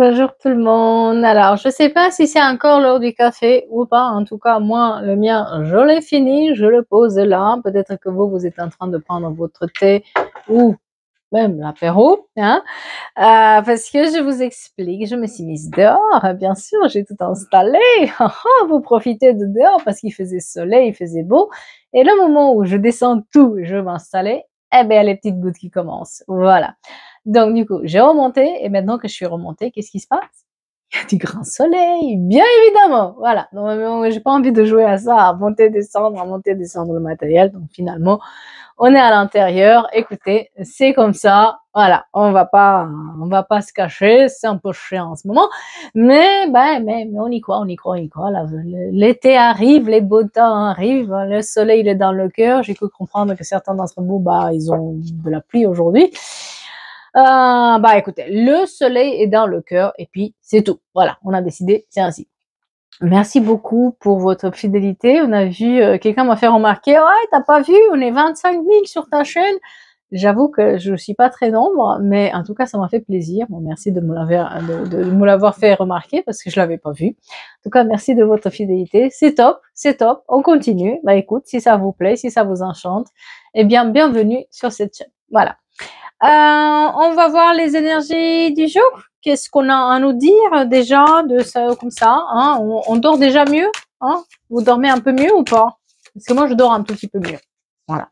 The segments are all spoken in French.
Bonjour tout le monde. Alors, je sais pas si c'est encore l'heure du café ou pas. En tout cas, moi, le mien, je l'ai fini. Je le pose là. Peut-être que vous êtes en train de prendre votre thé ou même l'apéro, hein. Parce que je vous explique, je me suis mise dehors. Bien sûr, j'ai tout installé. Vous profitez de dehors parce qu'il faisait soleil, il faisait beau. Et le moment où je descends tout, je vais m'installer, eh bien, les petites gouttes qui commencent. Voilà. Donc, du coup, j'ai remonté et maintenant que je suis remontée, qu'est-ce qui se passe? Il y a du grand soleil, bien évidemment. Voilà. Donc, j'ai pas envie de jouer à ça, à monter, descendre le matériel. Donc, finalement, on est à l'intérieur. Écoutez, c'est comme ça. Voilà. On va pas se cacher. C'est un peu chiant en ce moment. Mais on y croit, on y croit, on y croit. L'été arrive, les beaux temps arrivent. Le soleil, il est dans le cœur. J'ai cru comprendre que certains d'entre vous, ils ont de la pluie aujourd'hui. Écoutez, le soleil est dans le cœur et puis c'est tout. Voilà, on a décidé, c'est ainsi. Merci beaucoup pour votre fidélité. On a vu, quelqu'un m'a fait remarquer, ouais, t'as pas vu, on est 25 000 sur ta chaîne. J'avoue que je suis pas très nombre, mais en tout cas, ça m'a fait plaisir. Bon, merci de me l'avoir fait remarquer parce que je l'avais pas vu. En tout cas, merci de votre fidélité. C'est top, c'est top. On continue. Écoute, si ça vous plaît, si ça vous enchante, eh bien, bienvenue sur cette chaîne. Voilà. On va voir les énergies du jour. Qu'est-ce qu'on a à nous dire déjà de ça comme ça, hein? On dort déjà mieux, hein? Vous dormez un peu mieux ou pas? Parce que moi, je dors un tout petit peu mieux. Voilà.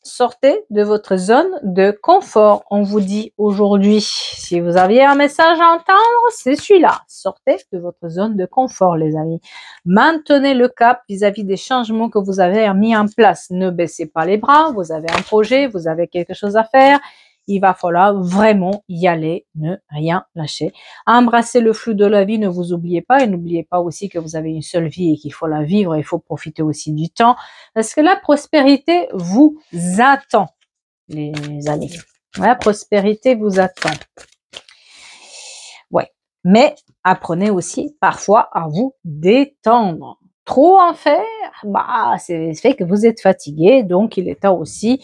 Sortez de votre zone de confort. On vous dit aujourd'hui, si vous aviez un message à entendre, c'est celui-là. Sortez de votre zone de confort, les amis. Maintenez le cap vis-à-vis des changements que vous avez mis en place. Ne baissez pas les bras. Vous avez un projet, vous avez quelque chose à faire. Il va falloir vraiment y aller, ne rien lâcher. Embrassez le flux de la vie, ne vous oubliez pas et n'oubliez pas aussi que vous avez une seule vie et qu'il faut la vivre et il faut profiter aussi du temps parce que la prospérité vous attend, les amis. La prospérité vous attend. Ouais. Mais apprenez aussi parfois à vous détendre. Trop en faire, c'est fait que vous êtes fatigué, donc il est temps aussi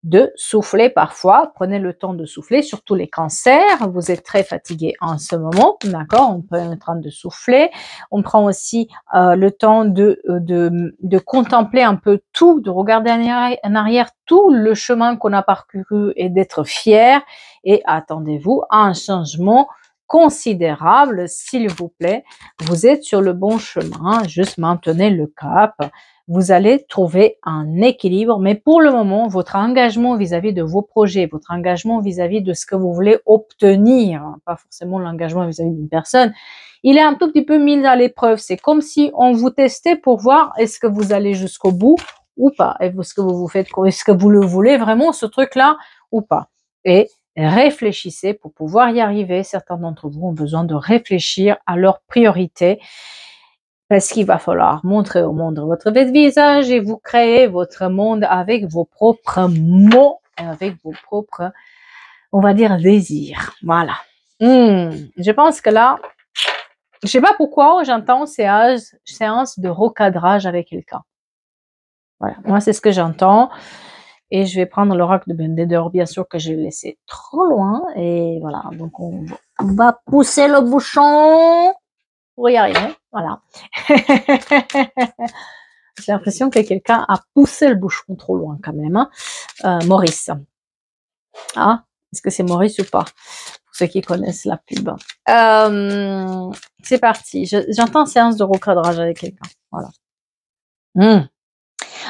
de souffler parfois. Prenez le temps de souffler, surtout les cancers. Vous êtes très fatigué en ce moment, d'accord? On peut être en train de souffler. On prend aussi le temps de contempler un peu tout, de regarder en arrière tout le chemin qu'on a parcouru et d'être fier. Et attendez-vous à un changement considérable, s'il vous plaît. Vous êtes sur le bon chemin, juste maintenez le cap. Vous allez trouver un équilibre, mais pour le moment, votre engagement vis-à-vis de vos projets, votre engagement vis-à-vis de ce que vous voulez obtenir, pas forcément l'engagement vis-à-vis d'une personne, il est un tout petit peu mis à l'épreuve. C'est comme si on vous testait pour voir est-ce que vous allez jusqu'au bout ou pas. Est-ce que vous faites, est-ce que vous le voulez vraiment ce truc-là ou pas? Et réfléchissez pour pouvoir y arriver. Certains d'entre vous ont besoin de réfléchir à leurs priorités. Parce qu'il va falloir montrer au monde votre visage et vous créer votre monde avec vos propres mots, avec vos propres, on va dire, désirs. Voilà. Je pense que là, je sais pas pourquoi j'entends séance de recadrage avec quelqu'un. Voilà. Moi, c'est ce que j'entends. Et je vais prendre l'oracle de Bendeder, bien sûr que je l'ai laissé trop loin. Et voilà. Donc, on va pousser le bouchon pour y arriver. Voilà. J'ai l'impression que quelqu'un a poussé le bouchon trop loin quand même. Hein. Maurice. Ah, est-ce que c'est Maurice ou pas? Pour ceux qui connaissent la pub. C'est parti. J'entends séance de recadrage avec quelqu'un. Voilà.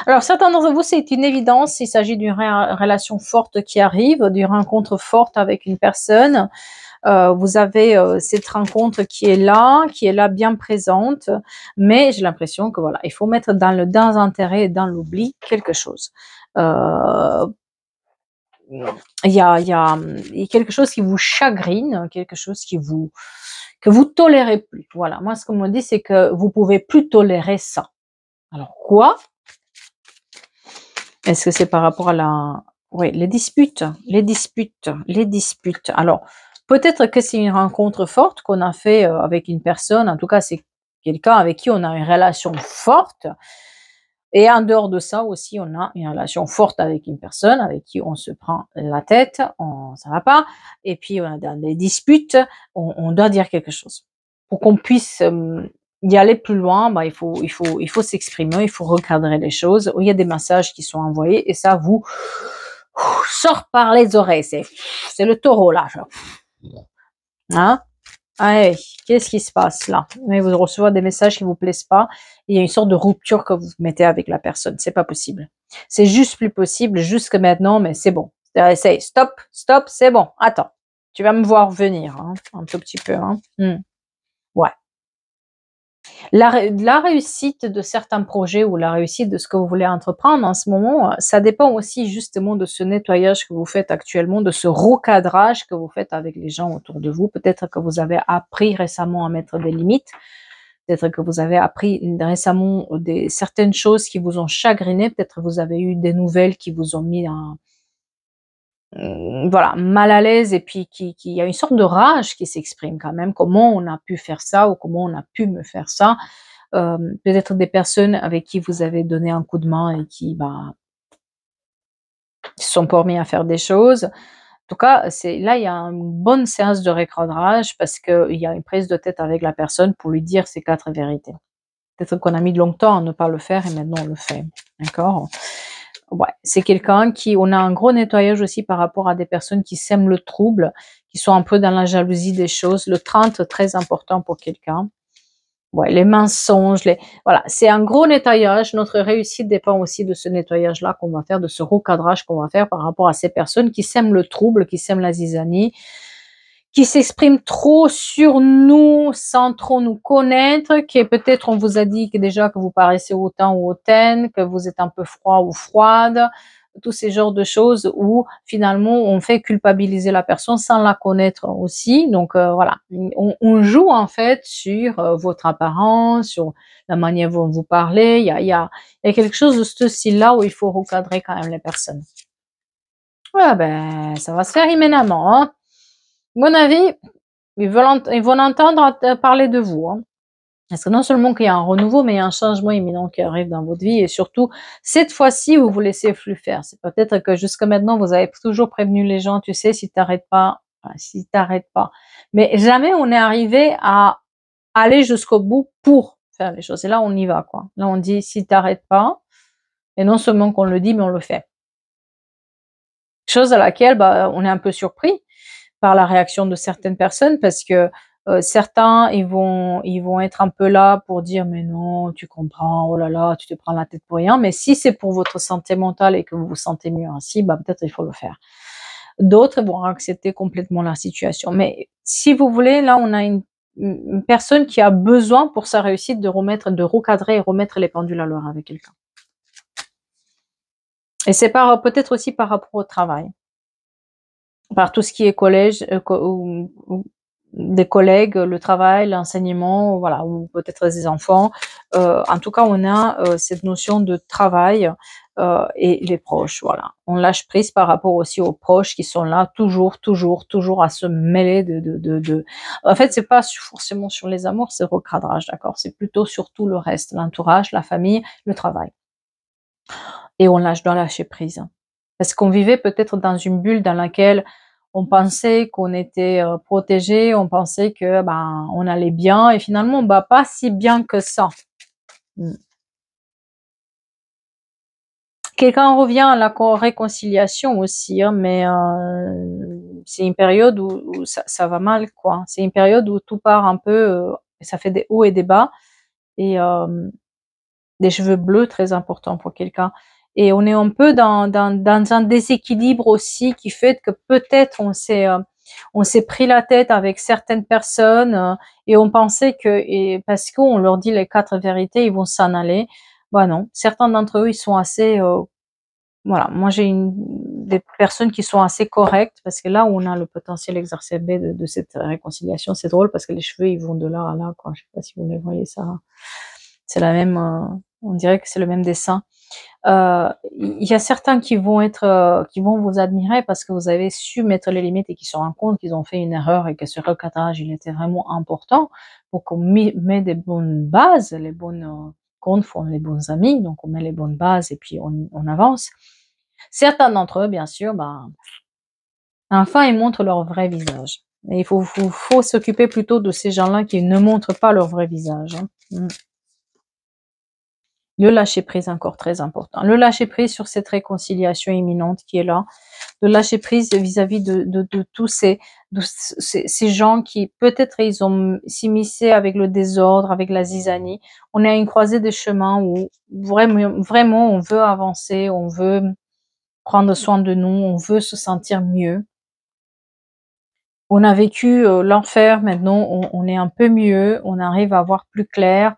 Alors, certains d'entre vous, c'est une évidence. Il s'agit d'une relation forte qui arrive, d'une rencontre forte avec une personne. Vous avez cette rencontre qui est là bien présente, mais j'ai l'impression que voilà, il faut mettre dans le désintérêt et dans l'oubli quelque chose. Il y a quelque chose qui vous chagrine, quelque chose que vous tolérez plus. Voilà, moi ce qu'on me dit c'est que vous pouvez plus tolérer ça. Alors quoi? Est-ce que c'est par rapport à les disputes. Alors peut-être que c'est une rencontre forte qu'on a fait avec une personne. En tout cas, c'est quelqu'un avec qui on a une relation forte. Et en dehors de ça aussi, on a une relation forte avec une personne avec qui on se prend la tête, ça va pas, et puis on a dans des disputes, on doit dire quelque chose. Pour qu'on puisse y aller plus loin, bah, il faut s'exprimer, il faut recadrer les choses. Il y a des messages qui sont envoyés et ça vous sort par les oreilles. C'est le taureau là. Hein? Allez, qu'est-ce qui se passe là? Mais vous recevez des messages qui vous plaisent pas. Il y a une sorte de rupture que vous mettez avec la personne. C'est pas possible. C'est juste plus possible jusque maintenant, mais c'est bon. C'est stop, stop, c'est bon. Attends, tu vas me voir venir, hein, un tout petit peu. Hein. Ouais. La réussite de certains projets ou la réussite de ce que vous voulez entreprendre en ce moment, ça dépend aussi justement de ce nettoyage que vous faites actuellement, de ce recadrage que vous faites avec les gens autour de vous. Peut-être que vous avez appris récemment à mettre des limites. Peut-être que vous avez appris récemment certaines choses qui vous ont chagriné. Peut-être que vous avez eu des nouvelles qui vous ont mis voilà, mal à l'aise et puis qui y a une sorte de rage qui s'exprime quand même. Comment on a pu faire ça ou comment on a pu me faire ça? Peut-être des personnes avec qui vous avez donné un coup de main et qui, bah, se sont pas remis à faire des choses. En tout cas, c'est là, il y a une bonne séance de recadrage parce qu'il y a une prise de tête avec la personne pour lui dire ces 4 vérités. Peut-être qu'on a mis longtemps à ne pas le faire et maintenant on le fait. D'accord? Ouais, c'est quelqu'un qui on a un gros nettoyage aussi par rapport à des personnes qui sèment le trouble, qui sont un peu dans la jalousie des choses. Le 30, très important pour quelqu'un. Ouais, les mensonges, voilà, c'est un gros nettoyage. Notre réussite dépend aussi de ce nettoyage-là qu'on va faire, de ce recadrage qu'on va faire par rapport à ces personnes qui sèment le trouble, qui sèment la zizanie, qui s'expriment trop sur nous sans trop nous connaître, qui peut-être on vous a dit que déjà que vous paraissez autant ou hautaine, que vous êtes un peu froid ou froide, tous ces genres de choses où finalement on fait culpabiliser la personne sans la connaître aussi. Donc voilà, on joue en fait sur votre apparence, sur la manière dont vous parlez. Il y a quelque chose de ce style-là où il faut recadrer quand même les personnes. Ouais, ben ça va se faire immédiatement. Hein. À mon avis, ils vont entendre parler de vous. Hein. Parce que non seulement qu'il y a un renouveau, mais il y a un changement imminent qui arrive dans votre vie et surtout, cette fois-ci, vous vous laissez plus faire. C'est peut-être que jusqu'à maintenant, vous avez toujours prévenu les gens, tu sais, si t'arrêtes pas, enfin, si t'arrêtes pas. Mais jamais on est arrivé à aller jusqu'au bout pour faire les choses. Et là, on y va, quoi. Là, on dit, si t'arrêtes pas, et non seulement qu'on le dit, mais on le fait. Chose à laquelle, bah, on est un peu surpris par la réaction de certaines personnes parce que certains ils vont être un peu là pour dire mais non tu comprends, oh là là tu te prends la tête pour rien, mais si c'est pour votre santé mentale et que vous vous sentez mieux ainsi, bah peut-être il faut le faire. D'autres vont accepter complètement la situation, mais si vous voulez, là on a une personne qui a besoin pour sa réussite de recadrer et remettre les pendules à l'heure avec quelqu'un. Et c'est peut-être aussi par rapport au travail. Par tout ce qui est collège, ou des collègues, le travail, l'enseignement, voilà, ou peut-être des enfants. En tout cas, on a cette notion de travail et les proches, voilà. On lâche prise par rapport aussi aux proches qui sont là toujours, toujours, toujours à se mêler de. En fait, c'est pas forcément sur les amours, c'est recadrage, d'accord. C'est plutôt sur tout le reste, l'entourage, la famille, le travail. Et on doit lâcher prise. Parce qu'on vivait peut-être dans une bulle dans laquelle on pensait qu'on était protégé, on pensait que ben on allait bien et finalement bah pas si bien que ça. Quelqu'un revient à la réconciliation aussi, hein, mais c'est une période où ça va mal, quoi. C'est une période où tout part un peu, ça fait des hauts et des bas et des cheveux bleus très important pour quelqu'un. Et on est un peu dans un déséquilibre aussi qui fait que peut-être on s'est pris la tête avec certaines personnes et on pensait que parce qu'on leur dit les 4 vérités, ils vont s'en aller. Bah non, certains d'entre eux, ils sont assez voilà, moi j'ai des personnes qui sont assez correctes parce que là où on a le potentiel exacerbé de cette réconciliation, c'est drôle parce que les cheveux ils vont de là à là, quoi. Je sais pas si vous les voyez ça. C'est la même, on dirait que c'est le même dessin. Il y a certains qui vont vous admirer parce que vous avez su mettre les limites et qui se rendent compte qu'ils ont fait une erreur et que ce recadrage il était vraiment important pour qu'on met des bonnes bases, les bonnes compte font les bons amis, donc on met les bonnes bases et puis on avance. Certains d'entre eux, bien sûr, enfin, ils montrent leur vrai visage. Et il faut s'occuper plutôt de ces gens-là qui ne montrent pas leur vrai visage. Hein. Le lâcher-prise, encore très important. Le lâcher-prise sur cette réconciliation imminente qui est là. Le lâcher-prise vis-à-vis de tous ces gens qui, peut-être, ils ont s'immiscé avec le désordre, avec la zizanie. On est à une croisée des chemins où vraiment, on veut avancer, on veut prendre soin de nous, on veut se sentir mieux. On a vécu l'enfer, maintenant on est un peu mieux, on arrive à voir plus clair,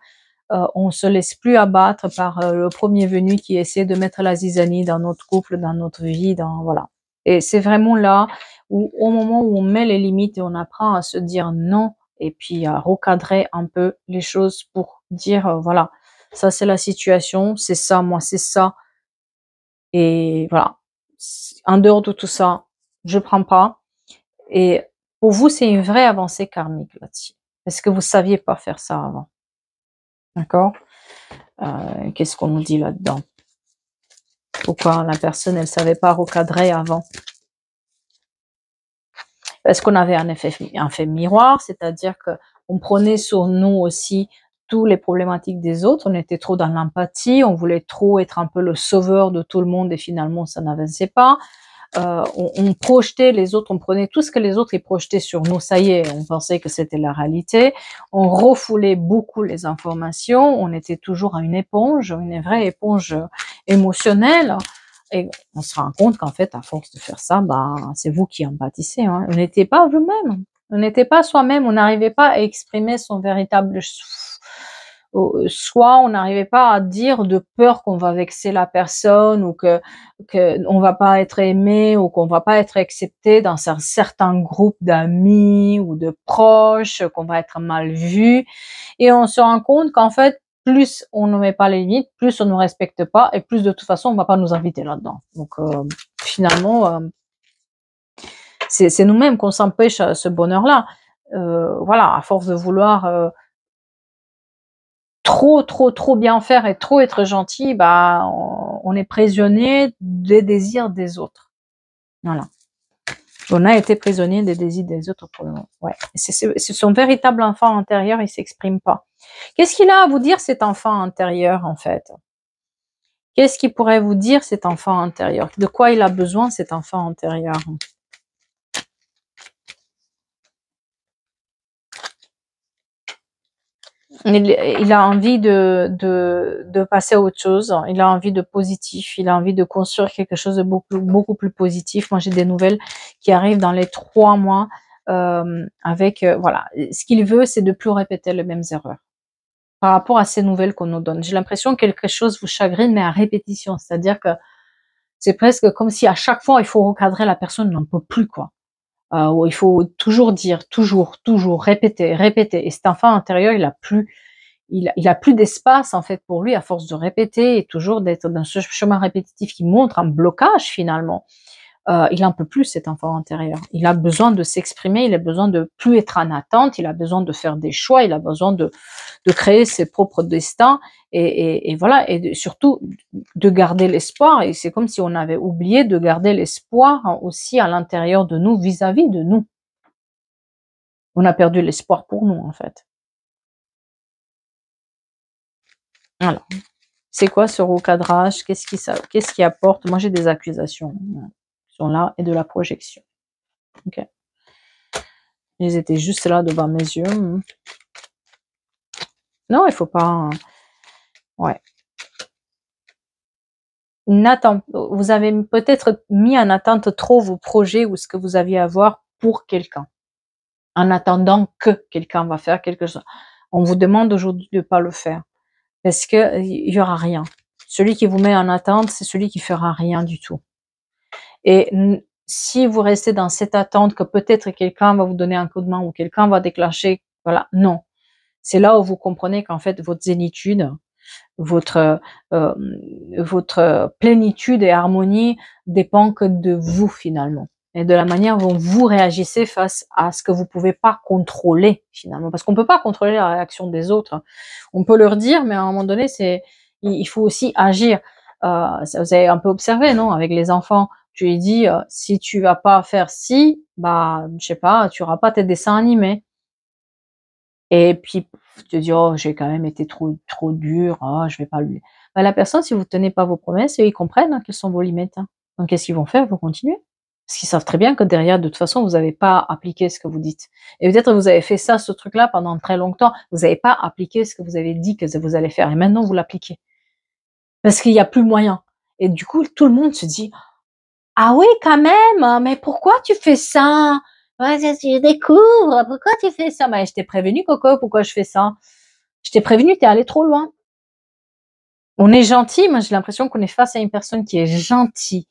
on se laisse plus abattre par le premier venu qui essaie de mettre la zizanie dans notre couple, dans notre vie, voilà. Et c'est vraiment là où, au moment où on met les limites et on apprend à se dire non, et puis à recadrer un peu les choses pour dire voilà, ça c'est la situation, c'est ça, moi c'est ça, et voilà. En dehors de tout ça, je prends pas. Et pour vous, c'est une vraie avancée karmique là-dessus. Est-ce que vous saviez pas faire ça avant? D'accord? Qu'est-ce qu'on nous dit là-dedans? Pourquoi la personne, elle savait pas recadrer avant? Parce qu'on avait un effet miroir, c'est-à-dire que on prenait sur nous aussi toutes les problématiques des autres, on était trop dans l'empathie, on voulait trop être un peu le sauveur de tout le monde et finalement ça n'avançait pas. On projetait les autres, on prenait tout ce que les autres y projetaient sur nous, ça y est, on pensait que c'était la réalité. On refoulait beaucoup les informations, on était toujours une éponge, une vraie éponge émotionnelle. Et on se rend compte qu'en fait, à force de faire ça, c'est vous qui en pâtissez. Hein. On n'était pas vous-même, on n'était pas soi-même, on n'arrivait pas à exprimer son véritable soit on n'arrivait pas à dire de peur qu'on va vexer la personne ou que on va pas être aimé ou qu'on va pas être accepté dans un certain groupe d'amis ou de proches, qu'on va être mal vu. Et on se rend compte qu'en fait, plus on ne met pas les limites, plus on ne respecte pas et plus de toute façon on va pas nous inviter là-dedans. Donc finalement, c'est nous-mêmes qu'on s'empêche ce bonheur-là. Voilà, à force de vouloir trop bien faire et trop être gentil, on est prisonnier des désirs des autres. Voilà. On a été prisonnier des désirs des autres pour le moment. Ouais. C'est son véritable enfant intérieur, il s'exprime pas. Qu'est-ce qu'il a à vous dire, cet enfant intérieur, en fait? Qu'est-ce qu'il pourrait vous dire, cet enfant intérieur? De quoi il a besoin, cet enfant intérieur? Il a envie de passer à autre chose. Il a envie de positif. Il a envie de construire quelque chose de beaucoup plus positif. Moi, j'ai des nouvelles qui arrivent dans les 3 mois avec voilà. Ce qu'il veut, c'est de plus répéter les mêmes erreurs. Par rapport à ces nouvelles qu'on nous donne, j'ai l'impression que quelque chose vous chagrine, mais à répétition. C'est-à-dire que c'est presque comme si à chaque fois il faut recadrer, la personne n'en peut plus, quoi. Où il faut toujours dire, toujours, répéter. Et cet enfant intérieur, il a plus d'espace en fait pour lui à force de répéter et toujours d'être dans ce chemin répétitif qui montre un blocage finalement. Il en peut plus, cet enfant intérieur. Il a besoin de s'exprimer, il a besoin de plus être en attente, il a besoin de faire des choix, il a besoin de créer ses propres destins et voilà, et surtout de garder l'espoir. Et c'est comme si on avait oublié de garder l'espoir aussi à l'intérieur de nous, vis-à-vis de nous. On a perdu l'espoir pour nous, en fait. Voilà. C'est quoi ce recadrage? Qu'est-ce qui apporte? Moi, j'ai des accusations qui sont là et de la projection. Ok. Ils étaient juste là devant mes yeux. Non, il faut pas. Ouais. Vous avez peut-être mis en attente trop vos projets ou ce que vous aviez à voir pour quelqu'un, en attendant que quelqu'un va faire quelque chose. On vous demande aujourd'hui de ne pas le faire parce que il y aura rien. Celui qui vous met en attente, c'est celui qui fera rien du tout. Et si vous restez dans cette attente que peut-être quelqu'un va vous donner un coup de main ou quelqu'un va déclencher, voilà, non. C'est là où vous comprenez qu'en fait votre zénitude, votre plénitude et harmonie dépend que de vous finalement. et de la manière dont vous réagissez face à ce que vous pouvez pas contrôler finalement, parce qu'on peut pas contrôler la réaction des autres. On peut leur dire, mais à un moment donné, il faut aussi agir. Vous avez un peu observé, non, avec les enfants. Tu lui dis, si tu vas pas faire ci, bah, je sais pas, tu auras pas tes dessins animés. Et puis, tu te dis: «Oh, j'ai quand même été trop dur, oh, je vais pas lui». Bah, la personne, si vous tenez pas vos promesses, eux, ils comprennent, hein, quelles sont vos limites, hein. Donc qu'est-ce qu'ils vont faire? Ils vont continuer. Parce qu'ils savent très bien que derrière, de toute façon, vous avez pas appliqué ce que vous dites. Et peut-être vous avez fait ça, ce truc-là, pendant très longtemps. Vous avez pas appliqué ce que vous avez dit que vous allez faire et maintenant vous l'appliquez. Parce qu'il y a plus moyen. Et du coup, tout le monde se dit: «Ah oui, quand même, mais pourquoi tu fais ça? Ouais, je découvre, pourquoi tu fais ça?» «Mais je t'ai prévenu, Coco, pourquoi je fais ça? Je t'ai prévenu, tu es allé trop loin». On est gentil, moi j'ai l'impression qu'on est face à une personne qui est gentille,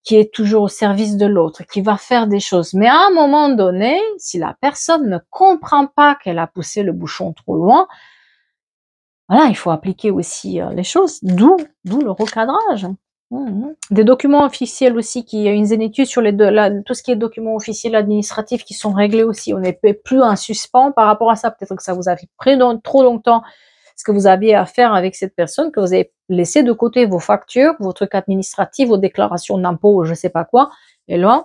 qui est toujours au service de l'autre, qui va faire des choses. Mais à un moment donné, si la personne ne comprend pas qu'elle a poussé le bouchon trop loin, voilà, il faut appliquer aussi les choses, d'où le recadrage. Des documents officiels aussi, qui y a une zénitude sur tout ce qui est documents officiels administratifs qui sont réglés aussi. On n'est plus en suspens par rapport à ça. Peut-être que ça vous a pris trop longtemps ce que vous aviez à faire avec cette personne, que vous avez laissé de côté vos factures, vos trucs administratifs, vos déclarations d'impôts, je sais pas quoi. Et là,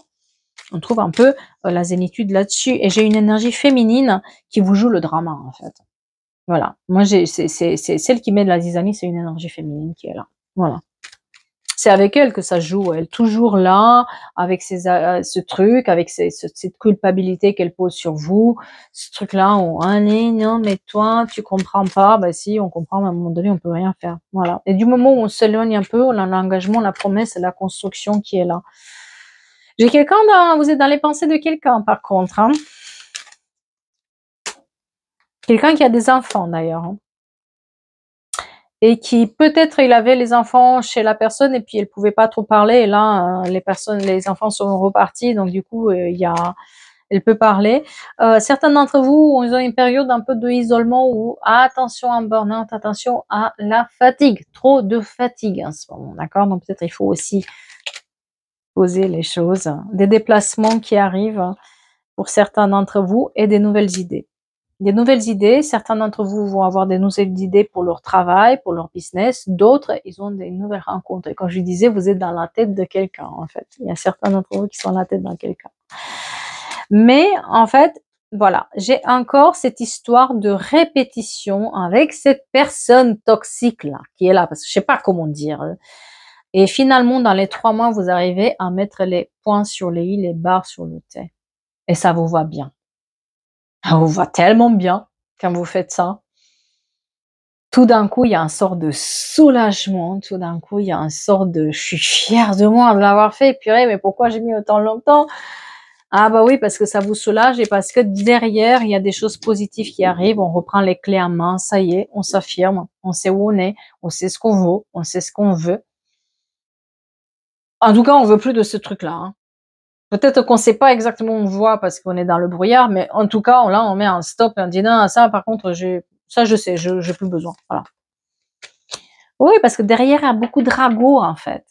on trouve un peu la zénitude là-dessus. Et j'ai une énergie féminine qui vous joue le drama, en fait. Voilà. Moi, c'est celle qui met de la zizanie, c'est une énergie féminine qui est là. Voilà. C'est avec elle que ça joue. Elle est toujours là, avec ce truc, avec cette culpabilité qu'elle pose sur vous. Ce truc-là, allez, non, mais toi, tu comprends pas. Bah si, on comprend, mais à un moment donné, on peut rien faire. Voilà. Et du moment où on s'éloigne un peu, on a l'engagement, la promesse et la construction qui est là. J'ai vous êtes dans les pensées de quelqu'un, par contre, hein. Quelqu'un qui a des enfants, d'ailleurs, hein. Et qui peut-être il avait les enfants chez la personne et puis elle pouvait pas trop parler et là les enfants sont repartis, donc du coup elle peut parler. Certains d'entre vous ils ont une période un peu de isolement où attention à un burn-out, attention à la fatigue, trop de fatigue en ce moment, d'accord? Donc peut-être il faut aussi poser les choses, des déplacements qui arrivent pour certains d'entre vous et des nouvelles idées. Des nouvelles idées, certains d'entre vous vont avoir des nouvelles idées pour leur travail, pour leur business, d'autres, ils ont des nouvelles rencontres. Et comme je disais, vous êtes dans la tête de quelqu'un, en fait. Il y a certains d'entre vous qui sont dans la tête de quelqu'un. Mais, en fait, voilà, j'ai encore cette histoire de répétition avec cette personne toxique-là, qui est là, parce que je sais pas comment dire. Et finalement, dans les 3 mois, vous arrivez à mettre les points sur les i, les barres sur le t. Et ça vous va bien. Ça vous va tellement bien quand vous faites ça. Tout d'un coup, il y a un sort de soulagement, tout d'un coup, il y a un sort de: «Je suis fière de moi de l'avoir fait, purée, mais pourquoi j'ai mis autant longtemps?» Ah bah oui, parce que ça vous soulage et parce que derrière, il y a des choses positives qui arrivent, on reprend les clés en main, ça y est, on s'affirme, on sait où on sait ce qu'on vaut, on sait ce qu'on veut. En tout cas, on veut plus de ce truc-là, hein. Peut-être qu'on sait pas exactement où on voit parce qu'on est dans le brouillard, mais en tout cas, là, on met un stop et on dit: «Non, ça par contre, ça je sais, j'ai plus besoin». Voilà. Oui, parce que derrière, il y a beaucoup de ragots, en fait.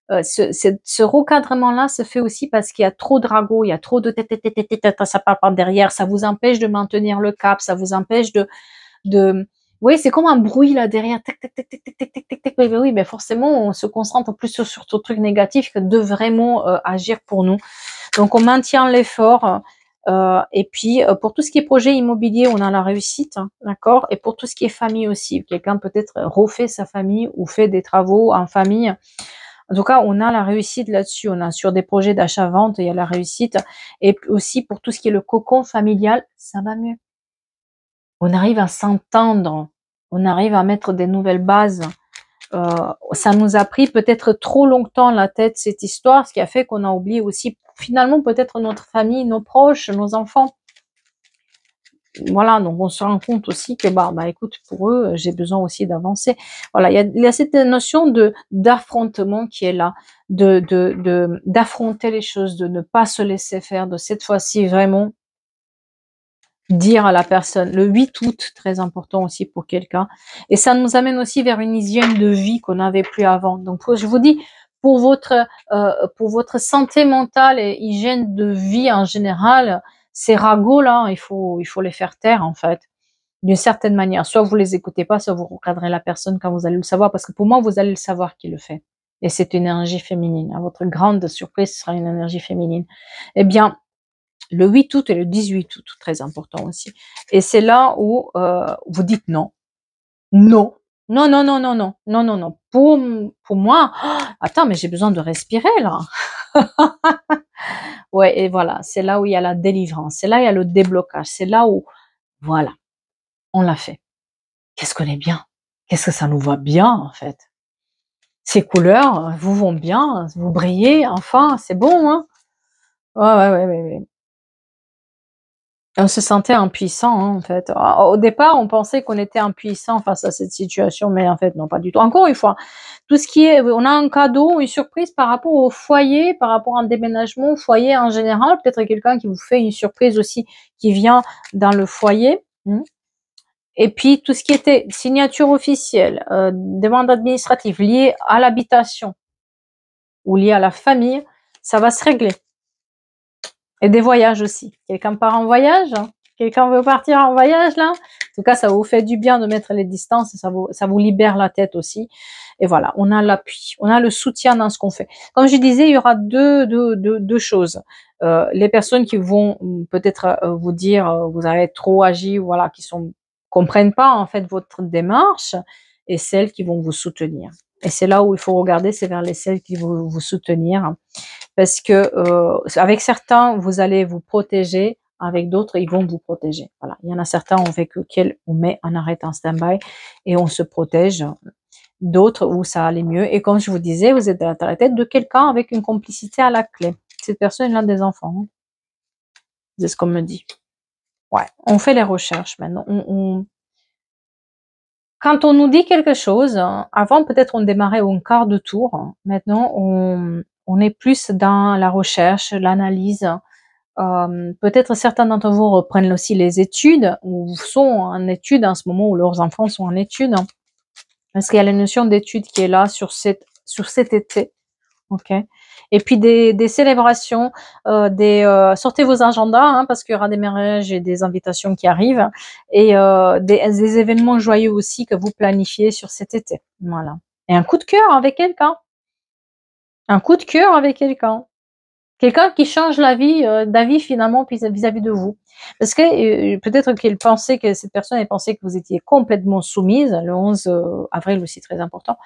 Ce recadrement-là se fait aussi parce qu'il y a trop de ragots, il y a trop de ça part par derrière, ça vous empêche de maintenir le cap, ça vous empêche de oui, c'est comme un bruit là derrière, tac, tac, tac, tac, tac, tac, tac, tac, tac. Oui, mais forcément, on se concentre plus sur ce truc négatif que de vraiment agir pour nous. Donc, on maintient l'effort. Et puis, pour tout ce qui est projet immobilier, on a la réussite, hein, d'accord? Et pour tout ce qui est famille aussi, quelqu'un peut-être refait sa famille ou fait des travaux en famille. En tout cas, on a la réussite là-dessus. On a sur des projets d'achat-vente, il y a la réussite. Et aussi pour tout ce qui est le cocon familial, ça va mieux. On arrive à s'entendre, on arrive à mettre des nouvelles bases. Ça nous a pris peut-être trop longtemps la tête, cette histoire, ce qui a fait qu'on a oublié aussi finalement peut-être notre famille, nos proches, nos enfants. Voilà, donc on se rend compte aussi que bah écoute, pour eux, j'ai besoin aussi d'avancer. Voilà, il y a cette notion d'affrontement qui est là, d'affronter les choses, de ne pas se laisser faire, de cette fois-ci vraiment dire à la personne. Le 8 août, très important aussi pour quelqu'un. Et ça nous amène aussi vers une hygiène de vie qu'on n'avait plus avant. Donc, je vous dis, pour votre santé mentale et hygiène de vie en général, ces ragots-là, il faut les faire taire, en fait, d'une certaine manière. Soit vous les écoutez pas, soit vous recadrez la personne quand vous allez le savoir, parce que pour moi, vous allez le savoir qui le fait. Et c'est une énergie féminine. À votre grande surprise, ce sera une énergie féminine. Eh bien, le 8 août et le 18 août, très important aussi. Et c'est là où vous dites non. Non. Non, non, non, non, non, non, non, non. Pour moi, attends, mais j'ai besoin de respirer là. Ouais, et voilà, c'est là où il y a la délivrance, c'est là où il y a le déblocage, c'est là où, voilà, on l'a fait. Qu'est-ce qu'on est bien? Qu'est-ce que ça nous va bien en fait? Ces couleurs vous vont bien, vous brillez, enfin, c'est bon, hein? Ouais, ouais, ouais, ouais, ouais. On se sentait impuissant, hein, en fait. Au départ, on pensait qu'on était impuissant face à cette situation, mais en fait, non, pas du tout. Encore une fois, tout ce qui est, on a un cadeau, une surprise par rapport au foyer, par rapport à un déménagement, au foyer en général. Peut-être quelqu'un qui vous fait une surprise aussi, qui vient dans le foyer. Et puis, tout ce qui était signature officielle, demande administrative liée à l'habitation ou liée à la famille, ça va se régler. Et des voyages aussi. Quelqu'un part en voyage? Quelqu'un veut partir en voyage là? En tout cas, ça vous fait du bien de mettre les distances, ça vous libère la tête aussi. Et voilà, on a l'appui, on a le soutien dans ce qu'on fait. Comme je disais, il y aura deux choses. Les personnes qui vont peut-être vous dire vous avez trop agi, voilà, qui comprennent pas en fait votre démarche, et celles qui vont vous soutenir. Et c'est là où il faut regarder, c'est vers celles qui vont vous soutenir, parce que avec certains vous allez vous protéger, avec d'autres ils vont vous protéger. Voilà, il y en a certains avec lesquels on met en arrêt, en stand-by, et on se protège. D'autres où ça allait mieux. Et comme je vous disais, vous êtes dans la tête de quelqu'un avec une complicité à la clé. Cette personne a des enfants, hein. C'est ce qu'on me dit. Ouais, on fait les recherches maintenant. Quand on nous dit quelque chose, avant peut-être on démarrait au quart de tour. Maintenant on est plus dans la recherche, l'analyse. Peut-être certains d'entre vous reprennent aussi les études ou sont en études en ce moment, où leurs enfants sont en études. Parce qu'il y a la notion d'études qui est là sur cet été. Ok. Et puis des célébrations, sortez vos agendas, hein, parce qu'il y aura des mariages et des invitations qui arrivent, et des événements joyeux aussi que vous planifiez sur cet été. Voilà. Et un coup de cœur avec quelqu'un. Un coup de cœur avec quelqu'un. Quelqu'un qui change la vie, d'avis finalement vis-à-vis de vous. Parce que peut-être qu'il pensait que cette personne elle pensait que vous étiez complètement soumise, le 11 avril aussi très important,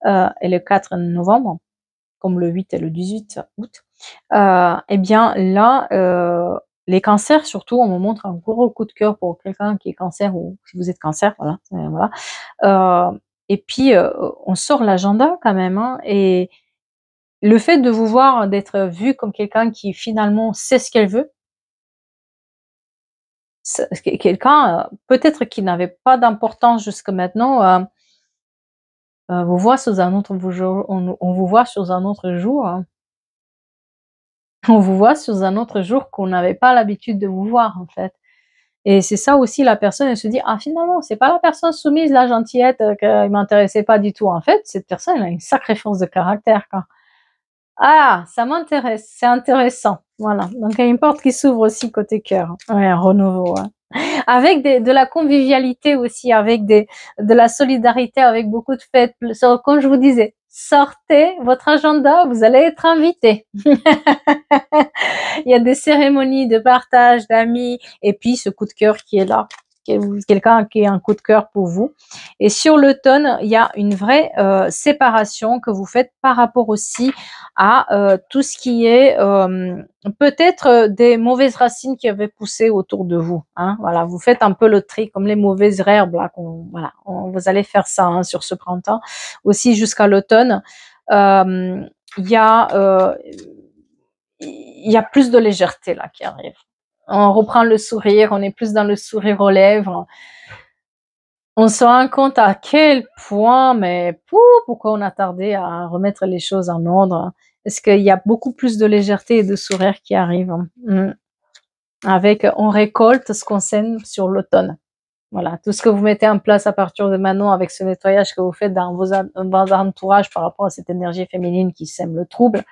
et le 4 novembre, comme le 8 et le 18 août. Eh bien là, les cancers surtout, on me montre un gros coup de cœur pour quelqu'un qui est cancer, ou si vous êtes cancer, voilà, voilà. Et puis on sort l'agenda quand même, hein, et le fait de vous voir, d'être vu comme quelqu'un qui finalement sait ce qu'elle veut, quelqu'un peut-être qui n'avait pas d'importance jusque maintenant, vous voit sous un autre jour, on vous voit sous un autre jour, hein. On vous voit sous un autre jour qu'on n'avait pas l'habitude de vous voir en fait. Et c'est ça aussi, la personne elle se dit: «Ah finalement c'est pas la personne soumise, la gentillette, qui m'intéressait pas du tout. En fait cette personne elle a une sacrée force de caractère quoi. Ah, ça m'intéresse, c'est intéressant». Voilà, donc il y a une porte qui s'ouvre aussi côté cœur. Ouais, un renouveau, ouais. Avec de la convivialité aussi, avec de la solidarité, avec beaucoup de fêtes. Comme je vous disais, sortez votre agenda, vous allez être invité. Il y a des cérémonies de partage, d'amis, et puis ce coup de cœur qui est là. Quelqu'un qui a un coup de cœur pour vous. Et sur l'automne, il y a une vraie séparation que vous faites par rapport aussi à tout ce qui est peut-être des mauvaises racines qui avaient poussé autour de vous, hein. Voilà, vous faites un peu le tri comme les mauvaises herbes là, voilà, vous allez faire ça, hein, sur ce printemps aussi jusqu'à l'automne. Il y a plus de légèreté là qui arrive. On reprend le sourire, on est plus dans le sourire aux lèvres. On se rend compte à quel point, mais pourquoi on a tardé à remettre les choses en ordre. Parce qu'il y a beaucoup plus de légèreté et de sourire qui arrivent. Avec, on récolte ce qu'on sème sur l'automne. Voilà, tout ce que vous mettez en place à partir de maintenant avec ce nettoyage que vous faites dans vos entourages par rapport à cette énergie féminine qui sème le trouble,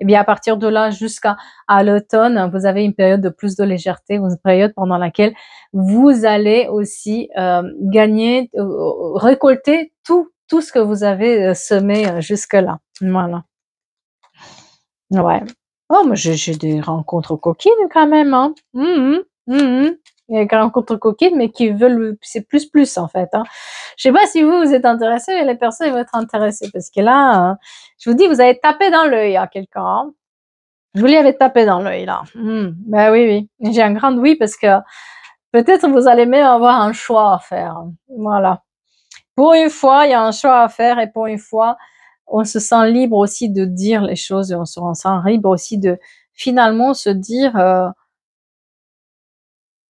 et bien à partir de là jusqu'à l'automne, vous avez une période de plus de légèreté, une période pendant laquelle vous allez aussi gagner, récolter tout ce que vous avez semé jusque-là. Voilà. Ouais. Oh, mais j'ai des rencontres coquines quand même, hein. Il y a des rencontres coquines, mais qui veulent, c'est plus en fait, hein. Je sais pas si vous êtes intéressés, mais les personnes vont être intéressées parce que là, je vous dis, vous avez tapé dans l'œil à quelqu'un, hein. Vous lui avez tapé dans l'œil là. Ben oui, oui. J'ai un grand oui parce que peut-être vous allez même avoir un choix à faire. Voilà. Pour une fois, il y a un choix à faire et pour une fois, on se sent libre aussi de dire les choses et on se sent libre aussi de finalement se dire,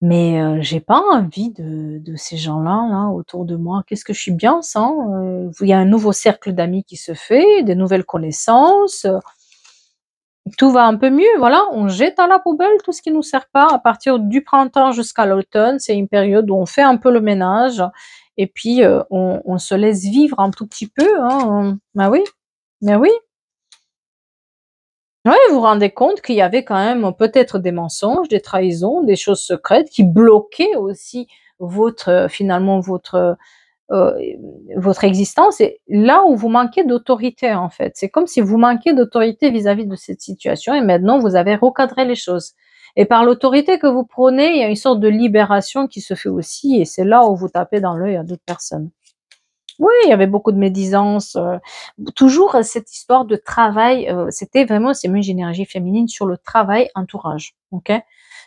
«Mais j'ai pas envie de ces gens-là, là, autour de moi. Qu'est-ce que je suis bien sans?» Il y a un nouveau cercle d'amis qui se fait, des nouvelles connaissances, tout va un peu mieux, voilà. On jette à la poubelle tout ce qui nous sert pas. À partir du printemps jusqu'à l'automne, c'est une période où on fait un peu le ménage et puis, on se laisse vivre un tout petit peu, hein, bah oui, mais oui. Ouais, vous vous rendez compte qu'il y avait quand même peut-être des mensonges, des trahisons, des choses secrètes qui bloquaient aussi finalement heu, votre existence et là où vous manquez d'autorité, en fait. C'est comme si vous manquiez d'autorité vis-à-vis de cette situation et maintenant vous avez recadré les choses et par l'autorité que vous prenez, il y a une sorte de libération qui se fait aussi et c'est là où vous tapez dans l'œil à d'autres personnes. Oui, il y avait beaucoup de médisance, toujours cette histoire de travail, c'était vraiment c'est une énergie féminine sur le travail, entourage, OK?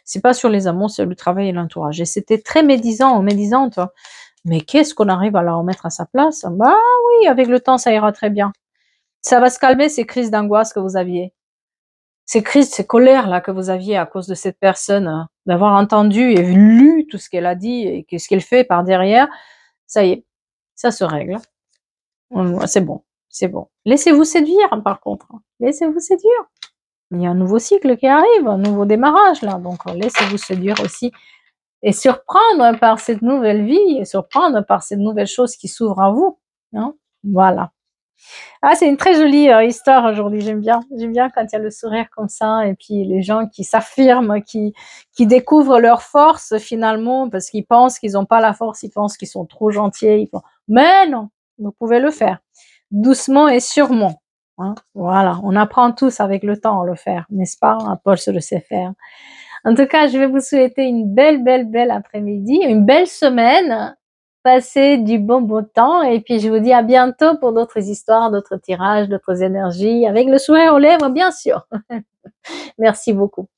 C'est pas sur les amours, c'est le travail et l'entourage et c'était très médisante. Mais qu'est-ce qu'on arrive à la remettre à sa place? Bah oui, avec le temps, ça ira très bien. Ça va se calmer ces crises d'angoisse que vous aviez. Ces crises, ces colères-là que vous aviez à cause de cette personne, d'avoir entendu et lu tout ce qu'elle a dit et que ce qu'elle fait par derrière, ça y est, ça se règle. C'est bon, c'est bon. Laissez-vous séduire hein, par contre, hein. Laissez-vous séduire. Il y a un nouveau cycle qui arrive, un nouveau démarrage là, donc laissez-vous séduire aussi et surprendre par cette nouvelle vie et surprendre par cette nouvelle chose qui s'ouvre à vous, hein. Voilà. Ah, c'est une très jolie, histoire aujourd'hui, j'aime bien. J'aime bien quand il y a le sourire comme ça et puis les gens qui s'affirment, qui découvrent leur force finalement parce qu'ils pensent qu'ils ont pas la force, ils pensent qu'ils sont trop gentils, mais non, vous pouvez le faire. Doucement et sûrement, hein. Voilà, on apprend tous avec le temps à le faire, n'est-ce pas? Paul se le sait faire. En tout cas, je vais vous souhaiter une belle après-midi, une belle semaine. Passez du bon temps et puis je vous dis à bientôt pour d'autres histoires, d'autres tirages, d'autres énergies avec le sourire aux lèvres, bien sûr. Merci beaucoup.